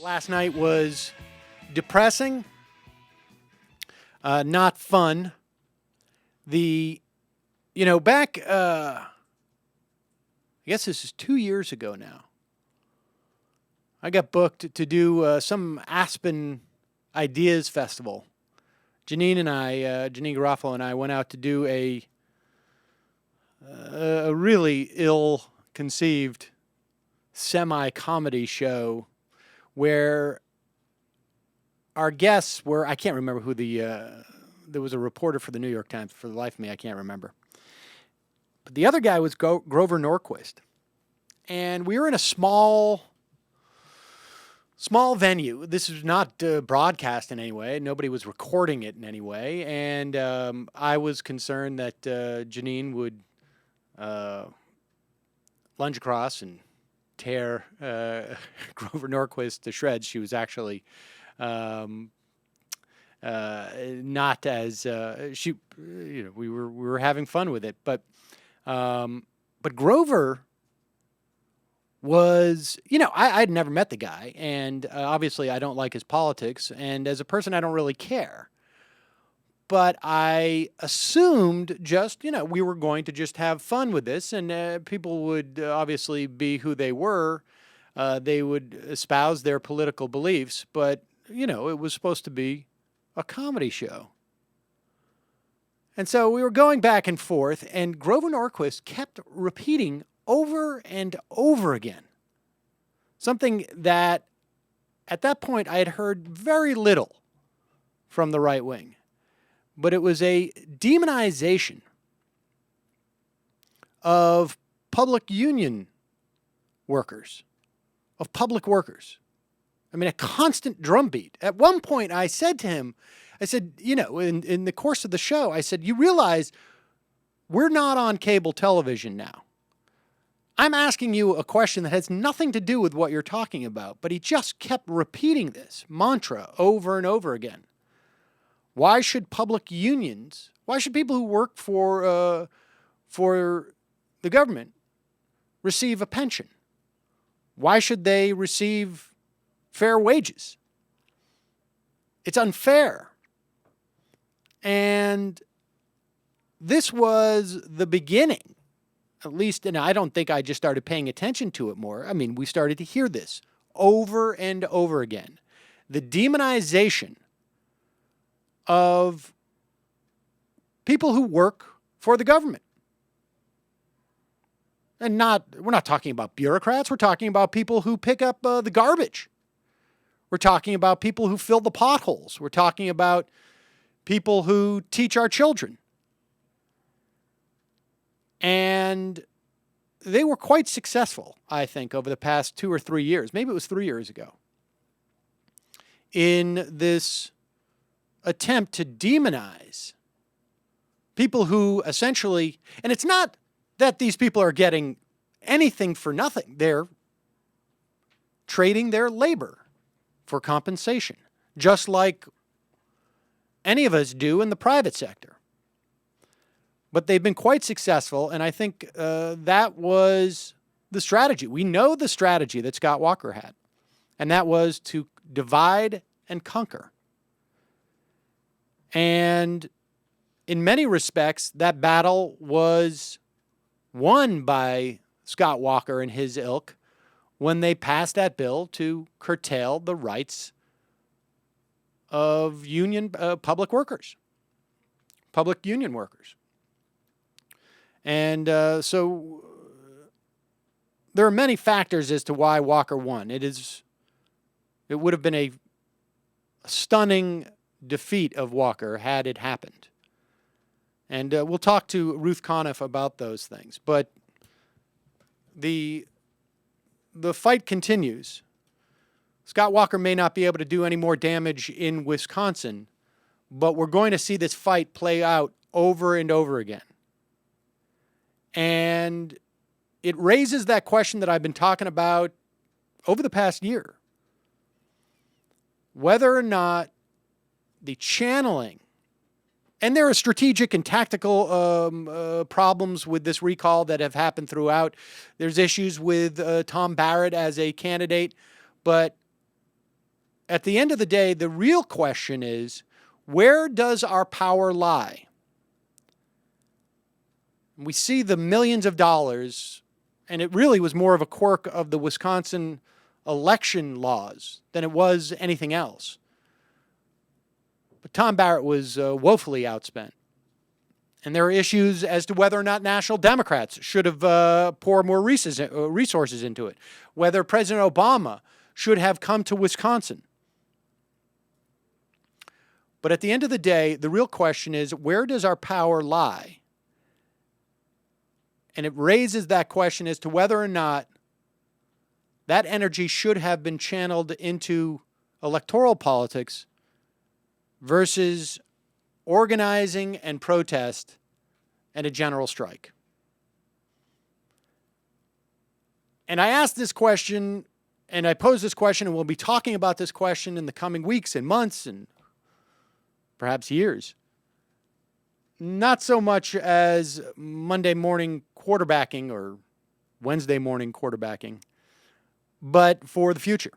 Last night was depressing, not fun. Back, I guess this is 2 years ago now. I got booked to do some Aspen Ideas Festival. Janine Garofalo and I went out to do a really ill-conceived semi-comedy show where our guests were, I can't remember who there was a reporter for the New York Times. For the life of me, I can't remember. But the other guy was Grover Norquist. And we were in a small venue. This is not broadcast in any way. Nobody was recording it in any way. And I was concerned that Janine would lunge across and tear Grover Norquist to shreds. She was actually not as she. We were having fun with it, but Grover was, I'd never met the guy, and obviously I don't like his politics, and as a person I don't really care. But I assumed just, we were going to just have fun with this, and people would obviously be who they were. They would espouse their political beliefs, but, it was supposed to be a comedy show. And so we were going back and forth, and Grover Norquist kept repeating over and over again something that, at that point, I had heard very little from the right wing. But it was a demonization of public union workers, of public workers. I mean, a constant drumbeat. At one point, I said to him, in the course of the show, I said, you realize we're not on cable television now. I'm asking you a question that has nothing to do with what you're talking about, but he just kept repeating this mantra over and over again. Why should public unions, why should people who work for the government receive a pension? Why should they receive fair wages? It's unfair. And this was the beginning, at least, and I don't think I just started paying attention to it more. I mean, we started to hear this over and over again. The demonization of people who work for the government. And we're not talking about bureaucrats. We're talking about people who pick up the garbage. We're talking about people who fill the potholes. We're talking about people who teach our children. And they were quite successful, I think, over the past 2 or 3 years. Maybe it was 3 years ago. In this attempt to demonize people who essentially, and it's not that these people are getting anything for nothing. They're trading their labor for compensation, just like any of us do in the private sector. But they've been quite successful, and I think that was the strategy. We know the strategy that Scott Walker had, and that was to divide and conquer. And in many respects, that battle was won by Scott Walker and his ilk when they passed that bill to curtail the rights of public workers, public union workers. And so there are many factors as to why Walker won. It would have been a stunning defeat of Walker had it happened. And we'll talk to Ruth Conniff about those things. But the fight continues. Scott Walker may not be able to do any more damage in Wisconsin, but we're going to see this fight play out over and over again. And it raises that question that I've been talking about over the past year. Whether or not the channeling, and there are strategic and tactical problems with this recall that have happened throughout. There's issues with Tom Barrett as a candidate, but at the end of the day, the real question is, where does our power lie? We see the millions of dollars, and it really was more of a quirk of the Wisconsin election laws than it was anything else. But Tom Barrett was woefully outspent. And there are issues as to whether or not national Democrats should have poured more resources into it, whether President Obama should have come to Wisconsin. But at the end of the day, the real question is, where does our power lie? And it raises that question as to whether or not that energy should have been channeled into electoral politics versus organizing and protest and a general strike. And I asked this question, and I posed this question, and we'll be talking about this question in the coming weeks and months and perhaps years. Not so much as Monday morning quarterbacking or Wednesday morning quarterbacking, but for the future.